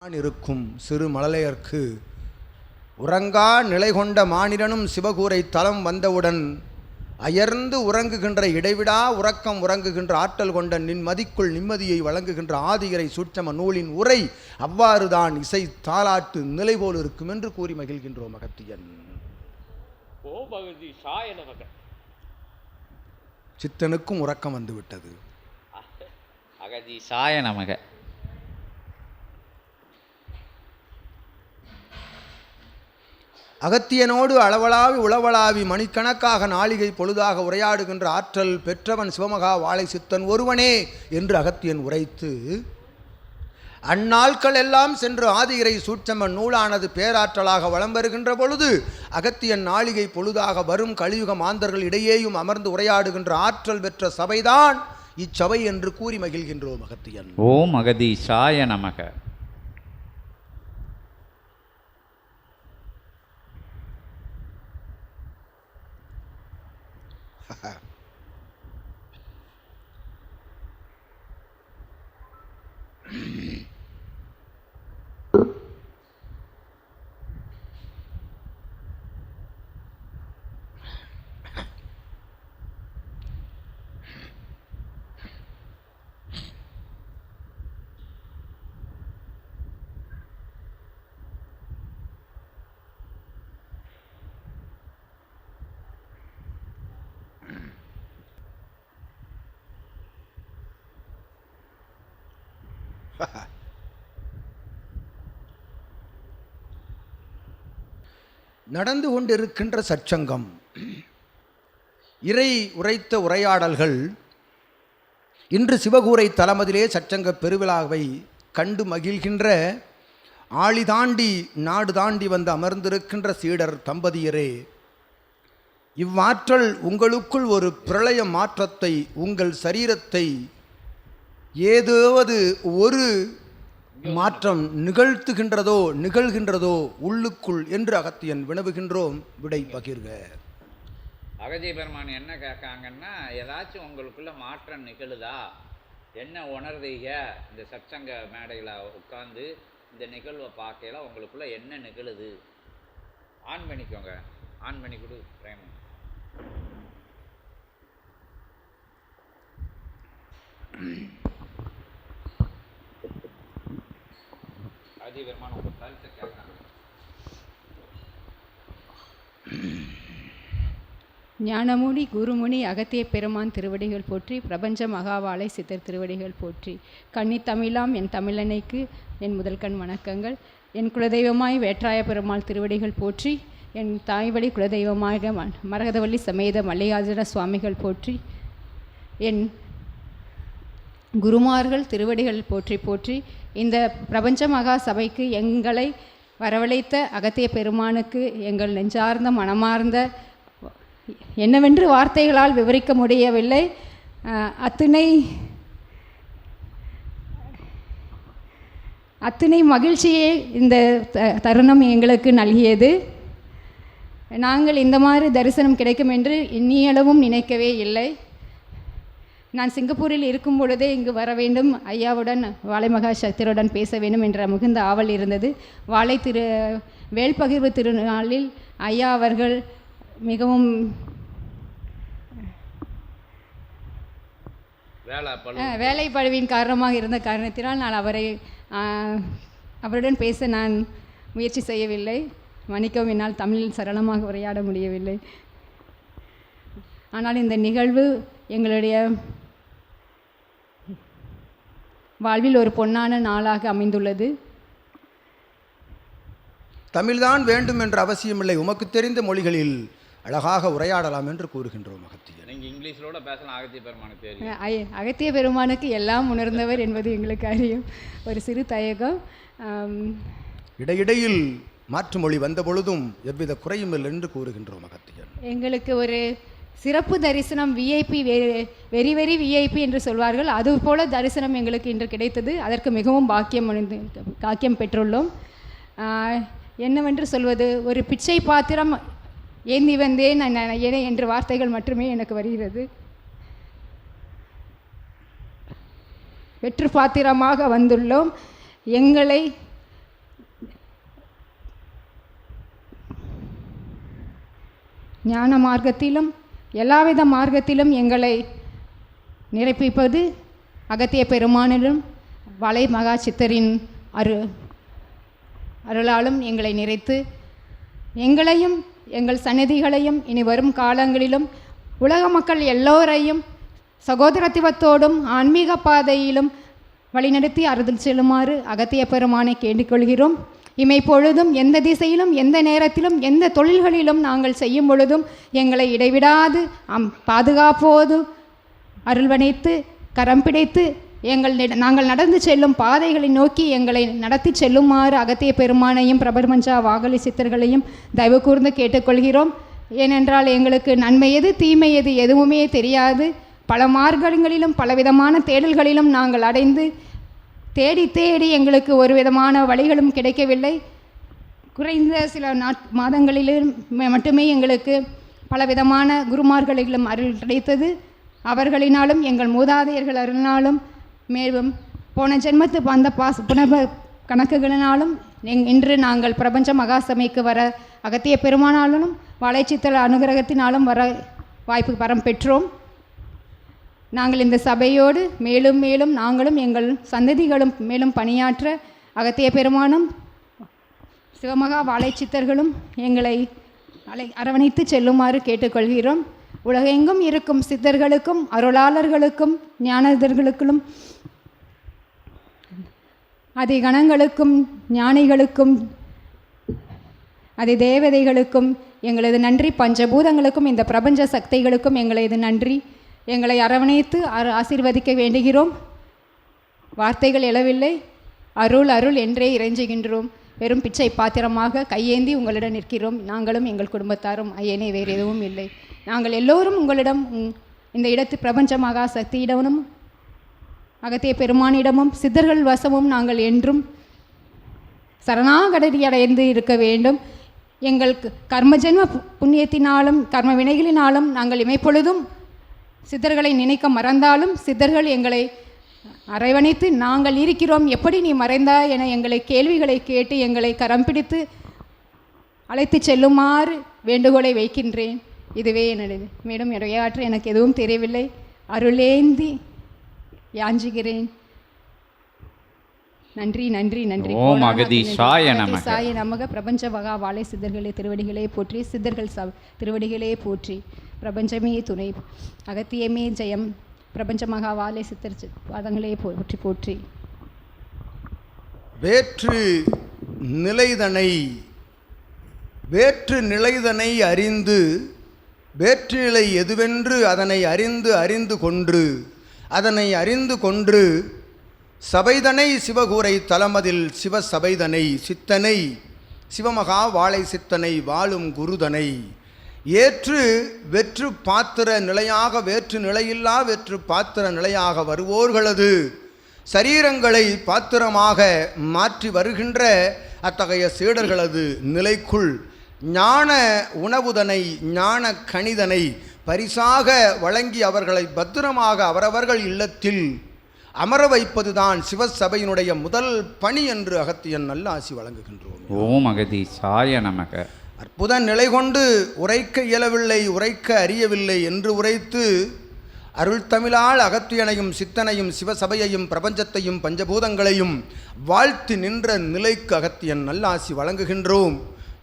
இருக்கும் சிறு மழலையர்க்கு உறங்கா நிலை கொண்ட மானிடனும் சிவகூரை தலம் வந்தவுடன் அயர்ந்து உறங்குகின்ற இடைவிடா உறக்கம் உறங்குகின்ற ஆற்றல் கொண்ட நின்மதிக்குள் நிம்மதியை வழங்குகின்ற ஆதிகரை சூட்சம நூலின் உரை அவ்வாறுதான் இசை தாலாட்டு நிலை போல் இருக்கும் என்று கூறி மகிழ்கின்றோம். அகத்தியன் சித்தனுக்கும் உறக்கம் வந்துவிட்டது. அகதீசாய நமக. அகத்தியனோடு அளவளாவி உளவளாவி மணிக்கணக்காக நாளிகை பொழுதாக உரையாடுகின்ற ஆற்றல் பெற்றவன் சிவமகா வாழை சித்தன் ஒருவனே என்று அகத்தியன் உரைத்து, அந்நாட்கள் எல்லாம் சென்று ஆதிகரை சூட்சம நூலானது பேராற்றலாக வலம் வருகின்ற பொழுது அகத்தியன் நாளிகை பொழுதாக வரும் கலியுக மாந்தர்கள் இடையேயும் அமர்ந்து உரையாடுகின்ற ஆற்றல் பெற்ற சபைதான் இச்சபை என்று கூறி மகிழ்கின்றோம். அகத்தியன் ஓம் அகதீசாய நமக. நடந்து கொண்டிருக்கின்ற சற்சங்கம், இறை உரைத்த உரையாடல்கள் இன்று சிவகூரை தலமதிலே சற்சங்க பெருவிழாவை கண்டு மகிழ்கின்ற ஆளி தாண்டி நாடு தாண்டி வந்து அமர்ந்திருக்கின்ற சீடர் தம்பதியரே, இவ்வாற்றல் உங்களுக்குள் ஒரு பிரளய மாற்றத்தை, உங்கள் சரீரத்தை ஏதாவது ஒரு மாற்றம் நிகழ்கின்றதோ உள்ளுக்குள் என்று அகத்தியன் வினவுகின்றோம். விடை பகிர்க. அகத்திய பெருமான் என்ன கேட்காங்கன்னா, ஏதாச்சும் உங்களுக்குள்ள மாற்றம் நிகழுதா, என்ன உணர்றீங்க? இந்த சத்சங்க மேடையில் உட்காந்து இந்த நிகழ்வை பார்க்கல உங்களுக்குள்ள என்ன நிகழுது? ஆன் பண்ணிக்கோங்க, ஆன் பண்ணி கொடு பிரேமம். ஞானமுனி குருமுனி அகத்திய பெருமான் திருவடிகள் போற்றி, பிரபஞ்ச மகாவாழை சித்தர் திருவடிகள் போற்றி. கன்னித்தமிழாம் என் தமிழனைக்கு என் முதல் கண் வணக்கங்கள். என் குலதெய்வமாய் வேற்றாய பெருமாள் திருவடிகள் போற்றி. என் தாய்வழி குலதெய்வமாக மரகதவள்ளி சமேத மல்லிகார்ஜுன சுவாமிகள் போற்றி. என் குருமார்கள் திருவடிகள் போற்றி போற்றி. இந்த பிரபஞ்ச மகா சபைக்கு எங்களை வரவழைத்த அகத்திய பெருமானுக்கு எங்கள் நெஞ்சார்ந்த மனமார்ந்த என்னவென்று வார்த்தைகளால் விவரிக்க முடியவில்லை அத்தனை மகிழ்ச்சியே இந்த தருணம் எங்களுக்கு நல்கியது. நாங்கள் இந்த மாதிரி தரிசனம் கிடைக்கும் என்று இன்னியளவும் நினைக்கவே இல்லை. நான் சிங்கப்பூரில் இருக்கும் பொழுதே இங்கு வர வேண்டும், ஐயாவுடன் வாழை மகா சக்தியுடன் பேச வேண்டும் என்ற மிகுந்த ஆவல் இருந்தது. வாழை வேல்பகிர்வு திருநாளில் ஐயா அவர்கள் மிகவும் வேலைப்பழுவின் காரணமாக இருந்த காரணத்தினால் நான் அவருடன் பேச நான் முயற்சி செய்யவில்லை. மன்னிக்கவும், என்னால் தமிழில் சரளமாக உரையாட முடியவில்லை. ஆனால் இந்த நிகழ்வு எங்களுடைய வாழ்வில் ஒரு பொன்னான நாளாக அமைந்துள்ளது. தமிழ்தான் வேண்டும் என்ற அவசியமில்லை, உமக்கு தெரிந்த மொழிகளில் அழகாக உரையாடலாம் என்று கூறுகின்றோம். அகத்தியன் இங்கிலீஷோட பேசலாம். அகத்திய பெருமானுக்கு தெரியும். அகத்திய பெருமானுக்கு எல்லாம் உணர்ந்தவர் என்பது எங்களுக்கு அறியும். ஒரு சிறு தயக்கம். இடையிடையில் மாற்று மொழி வந்த பொழுதும் எவ்வித குறையும் இல்லை என்று கூறுகின்றோம். அகத்தியன் எங்களுக்கு ஒரு சிறப்பு தரிசனம், விஐபி, வெரி வெரி விஐபி என்று சொல்வார்கள், அதுபோல தரிசனம் எங்களுக்கு இன்று கிடைத்தது. அதற்கு மிகவும் பாக்கியம் பெற்றுள்ளோம். என்னவென்று சொல்வது, ஒரு பிச்சை பாத்திரம் ஏந்தி வந்தேன் என்ற வார்த்தைகள் மட்டுமே எனக்கு வருகிறது. வெற்று பாத்திரமாக வந்துள்ளோம். எங்களை ஞான மார்க்கத்திலும் எல்லாவித மார்க்கத்திலும் எங்களை நிரப்பிப்பது அகத்திய பெருமானிலும் வலை மகா சித்தரின் அருளாலும் எங்களை நிறைத்து எங்களையும் எங்கள் சந்நிதிகளையும் இனி வரும் காலங்களிலும் உலக மக்கள் எல்லோரையும் சகோதரத்துவத்தோடும் ஆன்மீக பாதையிலும் வழிநடத்தி அறுதல் செல்லுமாறு அகத்திய பெருமானை கேட்டுக்கொள்கிறோம். இமைப்பொழுதும் எந்த திசையிலும் எந்த நேரத்திலும் எந்த தொழில்களிலும் நாங்கள் செய்யும் பொழுதும் எங்களை இடைவிடாது பாதுகாப்போது அருள்வனைத்து கரம் பிடித்து நாங்கள் நடந்து செல்லும் பாதைகளை நோக்கி எங்களை நடத்தி செல்லுமாறு அகத்திய பெருமானையும் பிரபஞ்ச வாகலி சித்தர்களையும் தயவு கூர்ந்து கேட்டுக்கொள்கிறோம். ஏனென்றால் எங்களுக்கு நன்மை எது தீமை எது எதுவுமே தெரியாது. பல மார்க்கங்களிலும் பலவிதமான தேடல்களிலும் நாங்கள் அடைந்து தேடி தேடி எங்களுக்கு ஒரு விதமான வழிகளும் கிடைக்கவில்லை. குறைந்த சில மாதங்களிலும் மட்டுமே எங்களுக்கு பலவிதமான குருமார்களிலும் அருள் கிடைத்தது. அவர்களினாலும் எங்கள் மூதாதையர்கள் அருளினாலும் மேலும் போன ஜென்மத்து வந்த புனர்வ கணக்குகளினாலும் இன்று நாங்கள் பிரபஞ்ச மகாசபைக்கு வர அகத்திய பெருமானாலும் வாழைச்சித்தல் அனுகிரகத்தினாலும் வர வாய்ப்பு வரம் பெற்றோம். நாங்கள் இந்த சபையோடு மேலும் மேலும் நாங்களும் எங்கள் சந்ததிகளும் மேலும் பணியாற்ற அகத்திய பெருமானும் சிவமகா வாழைச்சித்தர்களும் எங்களை அரவணைத்து செல்லுமாறு கேட்டுக்கொள்கிறோம். உலகெங்கும் இருக்கும் சித்தர்களுக்கும் அருளாளர்களுக்கும் ஞானதர்களுக்கும் அதி கணங்களுக்கும் ஞானிகளுக்கும் அதி தேவதைகளுக்கும் எங்களது நன்றி. பஞ்சபூதங்களுக்கும் இந்த பிரபஞ்ச சக்திகளுக்கும் எங்களது நன்றி. எங்களை அரவணைத்து ஆசீர்வதிக்க வேண்டுகிறோம். வார்த்தைகள் எழவில்லை. அருள் அருள் என்றே இறைஞ்சுகின்றோம். வெறும் பிச்சை பாத்திரமாக கையேந்தி உங்களிடம் நிற்கிறோம். நாங்களும் எங்கள் குடும்பத்தாரும் ஐயனே வேறு எதுவும் இல்லை. நாங்கள் எல்லோரும் உங்களிடம் இந்த இடத்து பிரபஞ்ச மகா சக்தியிடமும் அகத்திய பெருமானிடமும் சித்தர்கள் வசமும் நாங்கள் என்றும் சரணாகதி அடைந்து இருக்க வேண்டும். எங்கள் கர்மஜென்ம புண்ணியத்தினாலும் கர்ம வினைகளினாலும் நாங்கள் இமைப்பொழுதும் சித்தர்களை நினைக்க மறந்தாலும் சித்தர்கள் எங்களை அரவணைத்து நாங்கள் இருக்கிறோம், எப்படி நீ மறைந்தாய் என எங்களை கேள்விகளை கேட்டு எங்களை கரம் பிடித்து அழைத்து செல்லுமாறு வேண்டுகோளை வைக்கின்றேன். இதுவே என்னுடைய மேலும் உரையாற்ற எனக்கு எதுவும் தெரியவில்லை. அருளேந்தி யாஞ்சுகிறேன். நன்றி நன்றி நன்றி. ஓம் அகதீசாய நமக. சாய நமக. பிரபஞ்ச மகா வாழை சித்தர்களே திருவடிகளே போற்றி. சித்தர்கள் திருவடிகளே போற்றி. பிரபஞ்சமே துணை, அகத்தியமே ஜெயம். பிரபஞ்ச மகா வாழை சித்தர் பாதங்களே போற்றி போற்றி. வேற்று நிலைதனை அறிந்து வேற்று நிலை எதுவென்று அதனை அறிந்து கொன்று சபைதனை சிவகூரை தலமதில் சிவசபைதனை சித்தனை சிவமகா வாழை சித்தனை வாழும் குருதனை ஏற்று வெற்று பாத்திர நிலையாக வேற்று நிலையில்லா வெற்று பாத்திர நிலையாக வருவோர்களது சரீரங்களை பாத்திரமாக மாற்றி வருகின்ற அத்தகைய சீடர்களது நிலைக்குள் ஞான உணவுதனை ஞான கணிதனை பரிசாக வழங்கி அவர்களை பத்திரமாக அவரவர்கள் இல்லத்தில் அமர வைப்பதுதான் சிவசபையினுடைய முதல் பணி என்று அகத்தியன் நல்ல ஆசி வழங்குகின்றோம். ஓம் அகதீசாய நமக. அற்புத நிலை கொண்டு உரைக்க இயலவில்லை, உரைக்க அறியவில்லை என்று உரைத்து அருள் தமிழால் அகத்தியனையும் சித்தனையும் சிவசபையையும் பிரபஞ்சத்தையும் பஞ்சபூதங்களையும் வாழ்த்து நின்ற நிலைக்கு அகத்தியன் நல்லாசி வழங்குகின்றோம்.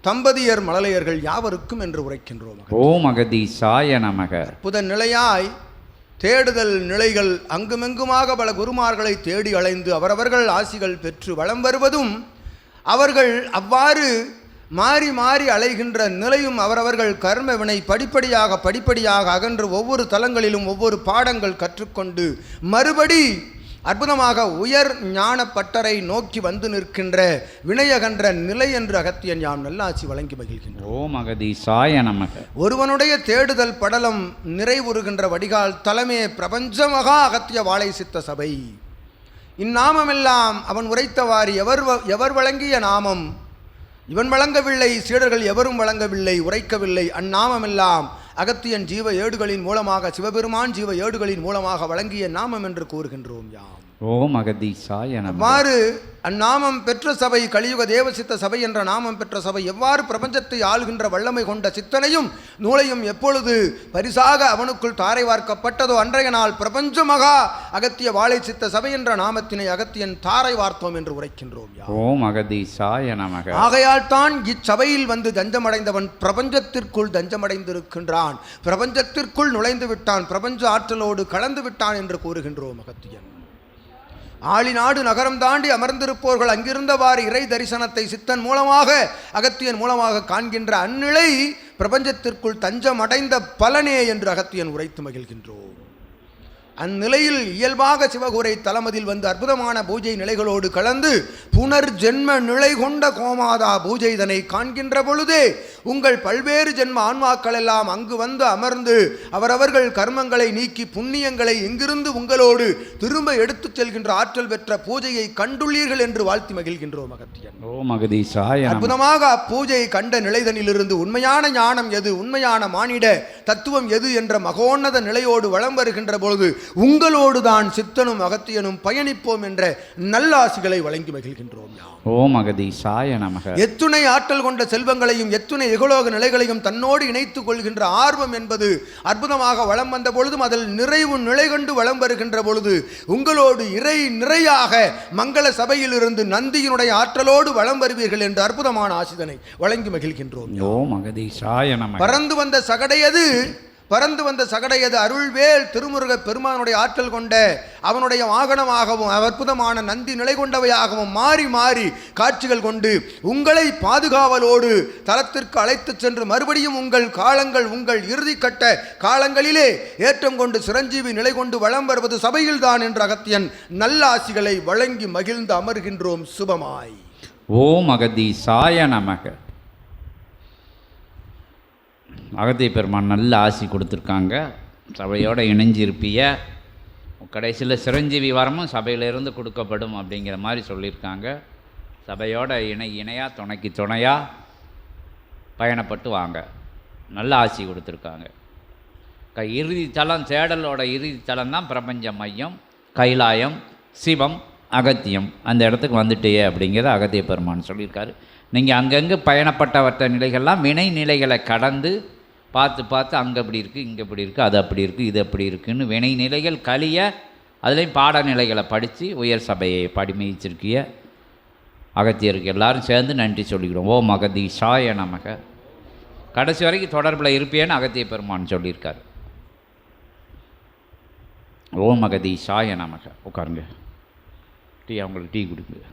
தம்பதியர் மழலையர்கள் யாவருக்கும் என்று உரைக்கின்றோம். ஓம் அகதீசாய நமக. அற்புத நிலையாய் தேடுதல் நிலைகள் அங்குமெங்குமாக பல குருமார்களை தேடி அலைந்து அவரவர்கள் ஆசிகள் பெற்று வலம் வருவதும் அவர்கள் அவ்வாறு மாறி மாறி அலைகின்ற நிலையும் அவரவர்கள் கர்ம வினை படிப்படியாக அகன்று ஒவ்வொரு தலங்களிலும் ஒவ்வொரு பாடங்கள் கற்றுக்கொண்டு மறுபடி அற்புதமாக உயர் ஞான பட்டரை நோக்கி வந்து நிற்கின்ற வினையகன்ற நிலை என்று அகத்தியன் யாம் நல்லாட்சி வழங்கி மகிழ்கின்றோம். ஓம் அகதீசாய நமக. ஒருவனுடைய தேடுதல் படலம் நிறைவுறுகின்ற வடிகால் தலமே பிரபஞ்ச மகா அகத்திய வாழை சித்த சபை. இந்நாமமெல்லாம் அவன் உரைத்தவாறு எவர் வழங்கிய நாமம் இவன் வழங்கவில்லை, சீடர்கள் எவரும் வழங்கவில்லை, உரைக்கவில்லை. அந்நாமமெல்லாம் அகத்தியன் ஜீவ ஏடுகளின் மூலமாக சிவபெருமான் ஜீவ ஏடுகளின் மூலமாக வழங்கிய நாமம் என்று கூறுகின்றோம் யாம். ஓம் அகதீசாய நமக. அவ்வாறு அந்நாமம் பெற்ற சபை கலியுக தேவசித்த சபை என்ற நாமம் பெற்ற சபை எவ்வாறு பிரபஞ்சத்தை ஆள்கின்ற வல்லமை கொண்ட சித்தனையும் நூலையும் எப்பொழுது பரிசாக அவனுக்குள் தாரை வார்க்கப்பட்டதோ அன்றைய நாள் பிரபஞ்ச மகா அகத்திய வாழை சித்த சபை என்ற நாமத்தினை அகத்தியன் தாரை வார்த்தோம் என்று உரைக்கின்றோம். ஓம் அகதீசாய நமக. ஆகையால் தான் இச்சபையில் வந்து தஞ்சமடைந்தவன் பிரபஞ்சத்திற்குள் தஞ்சமடைந்திருக்கின்றான், பிரபஞ்சத்திற்குள் நுழைந்து விட்டான், பிரபஞ்ச ஆற்றலோடு கலந்து விட்டான் என்று கூறுகின்றோம். அகத்தியன் ஆளிநாடு நகரம் தாண்டி அமர்ந்திருப்போர்கள் அங்கிருந்தவாறு இறை தரிசனத்தை சித்தன் மூலமாக அகத்தியன் மூலமாக காண்கின்ற அந்நிலை பிரபஞ்சத்திற்குள் தஞ்சமடைந்த பலனே என்று அகத்தியன் உரைத்து மகிழ்கின்றோம். அந்நிலையில் இயல்பாக சிவகுரை தலமதில் வந்து அற்புதமான பூஜை நிலைகளோடு கலந்து புனர்ஜென்ம நிலை கொண்ட கோமாதா பூஜை இதனை காண்கின்ற பொழுதே உங்கள் பல்வேறு ஜென்ம ஆன்மாக்கள் எல்லாம் அங்கு வந்து அமர்ந்து அவரவர்கள் கர்மங்களை நீக்கி புண்ணியங்களை இங்கிருந்து உங்களோடு திரும்ப எடுத்துச் செல்கின்ற ஆற்றல் பெற்ற பூஜையை கண்டுள்ளீர்கள் என்று வாழ்த்தி மகிழ்கின்றோம். அகத்தியன் ஓம் அகதீசாய. அற்புதமாக அப்பூஜையை கண்ட நிலைதனிலிருந்து உண்மையான ஞானம் எது, உண்மையான மானிட தத்துவம் எது என்ற மகோன்னத நிலையோடு வலம் வருகின்ற பொழுது உங்களோடு தான் சித்தனும் அகத்தியனும் பயணிப்போம் என்ற நல்லாசிகளை வழங்கி மகிழ்கின்றோம். ஓம் அகதீசாய நமக. எத்துணை ஆற்றல் கொண்ட செல்வங்களையும் எத்துணை எகலோக நிலைகளையும் தன்னோடு இணைத்துக் கொள்கின்ற ஆர்வம் என்பது அற்புதமாக வளம் வந்த பொழுதும் அதில் நிறைவு நிலை கண்டு வளம் வருகின்ற பொழுது உங்களோடு இறை நிறையாக மங்கள சபையிலிருந்து நந்தியினுடைய ஆற்றலோடு வளம் வருவீர்கள் என்று அற்புதமான ஆசிதனை வழங்கி மகிழ்கின்றோம். ஓம் அகதீசாய நமக. பறந்து வந்த சகடையது அருள்வேல் திருமுருக பெருமானுடைய ஆற்றல் கொண்ட அவனுடைய வாகனமாகவும் அற்புதமான நந்தி நிலை கொண்டவையாகவும் மாறி மாறி காட்சிகள் கொண்டு உங்களை பாதுகாவலோடு தலத்திற்கு அழைத்துச் சென்று மறுபடியும் உங்கள் காலங்கள் உங்கள் இறுதிக்கட்ட காலங்களிலே ஏற்றம் கொண்டு சிரஞ்சீவி நிலை கொண்டு வளம் வருவது சபையில்தான் என்று அகத்தியன் நல்ல ஆசிகளை வழங்கி மகிழ்ந்து அமர்கின்றோம் சுபமாய். ஓம் அகதீசாய நமக. அகத்திய பெருமான் நல்ல ஆசி கொடுத்துருக்காங்க. சபையோடு இணைஞ்சிருப்பிய கடைசியில் சிரஞ்சீவி வரமும் சபையிலிருந்து கொடுக்கப்படும் அப்படிங்கிற மாதிரி சொல்லியிருக்காங்க. சபையோட இணையாக துணைக்கு துணையாக பயணப்பட்டு வாங்க. நல்ல ஆசி கொடுத்துருக்காங்க. இறுதி தலம் தேடலோட இறுதி தலம் தான் பிரபஞ்ச மையம், கைலாயம், சிவம், அகத்தியம். அந்த இடத்துக்கு வந்துட்டே அப்படிங்கிறத அகத்திய பெருமான் சொல்லியிருக்காரு. நீங்கள் அங்கங்கே பயணப்பட்டவற்ற நிலைகள்லாம் வினை நிலைகளை கடந்து பார்த்து அங்கே இப்படி இருக்குது, இங்கே இப்படி இருக்குது, அது அப்படி இருக்குது, இது அப்படி இருக்குதுன்னு வினை நிலைகள் கழிய அதுலேயும் பாடநிலைகளை படித்து உயர் சபையை படிமைச்சிருக்கிய அகத்தியருக்கு எல்லாரும் சேர்ந்து நன்றி சொல்லிக்கிறோம். ஓம் அகதீசாய நமக. கடைசி வரைக்கும் தொடர்பில் இருப்பேன்னு அகத்திய பெருமான் சொல்லியிருக்காரு. ஓம் அகதீசாய நமக. உட்காருங்க, அவங்களுக்கு டீ கொடுங்க.